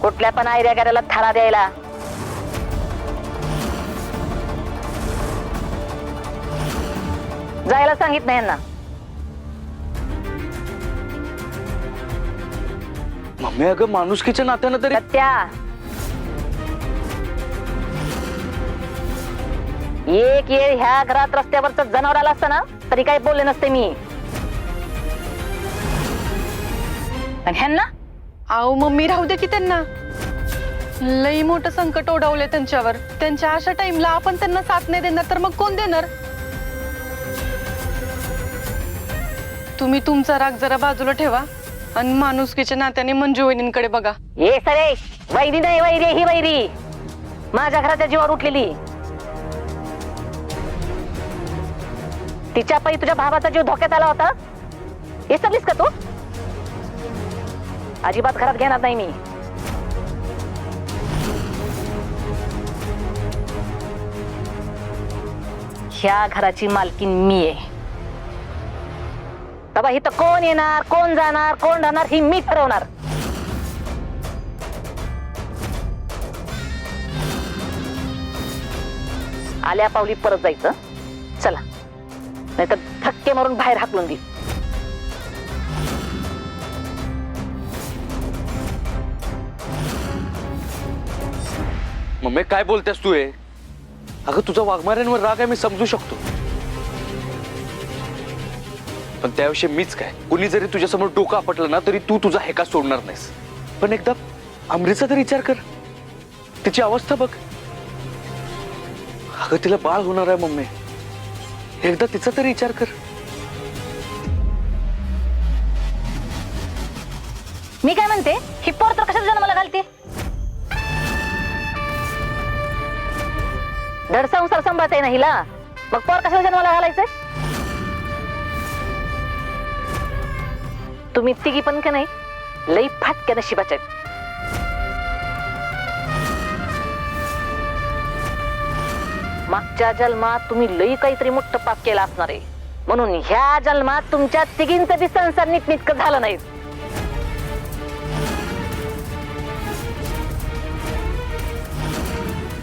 कुठल्या पण आयऱ्यागाड्याला थारा द्यायला. जायला सांगितलं यांना. मम्मी अगं माणुसकीच्या नात्यानं तरी त्या एक येळ ह्या घरात रस्त्यावरच जनावर आला असतं ना तरी काही बोलले नसते मी. आणि ह्यांना आओ मम्मी राहू दे की त्यांना. लई मोठं संकट ओढवले त्यांच्यावर. त्यांच्या अशा टाइमला आपण त्यांना साथ नाही देणार तर मग कोण देणार. तुम्ही तुमचा राग जरा बाजूला ठेवा आणि माणुसकीच्या नात्याने मंजू वहिनींकडे बघा. ये सरे वैरी नाही वैरी ही वैरी माझ्या घराच्या जीवावर उठलेली. तिच्या पायी तुझ्या भावाचा जीव धोक्यात आला होता हे समलीस का तू. अजिबात घरात घेणार नाही मी. ह्या घराची मालकीन मी आहे. बाबा इथं कोण येणार कोण जाणार कोण राहणार ही मी ठरवणार. आल्या पावली परत जायचं. चला नाहीतर धक्के मारून बाहेर हाकलून दे. मम्मी काय बोलतेस तू? अगं तुझा वाघमाऱ्यांवर राग आहे मी समजू शकतो, पण त्याविषयी मीच काय. कुणी जरी तुझ्या समोर डोकं आपटलं ना तरी तू तुझा हेका सोडणार नाहीस. पण एकदा अमरीचा तरी विचार कर. तिची अवस्था बघ. अगं तिला बाळ होणार आहे मम्मी. एकदा तिचा तरी विचार कर. मी काय म्हणते ही पोर तर कशाला जन्माला घालते. धड संसार सांभाळता ना हिला मग पोर कशाला जन्माला घालायचंय. तुम्ही तिघी पण का नाही लई फाटक्या नशिबाच्या आहेत. मागच्या जन्मात तुम्ही लई काहीतरी मोठं पाप केलं असणार आहे म्हणून ह्या जन्मात तुमच्या तिघींचं बी संसार नीटनीटकं झालं नाही.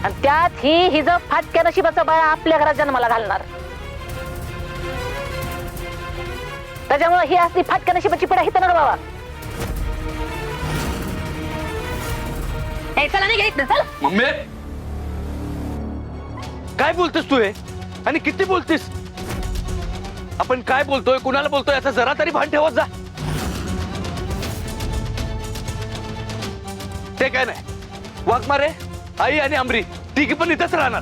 आणि त्यात ही हिज फाटक्या नशिबाचा बाळ आपल्या घरात जन्माला घालणार. त्याच्यामुळे ही असली फाटक्या नशिबाची पिढा हित नका बाबा. चला नाही घ्यायचं चल. मम्मी काय बोलतेस तू? आणि किती बोलतेस? आपण काय बोलतोय कुणाला बोलतोय याचा जरा तरी भान ठेवत जा. ते काय नाही वाघमारे आई आणि अमरी तिघी पण इथंच राहणार.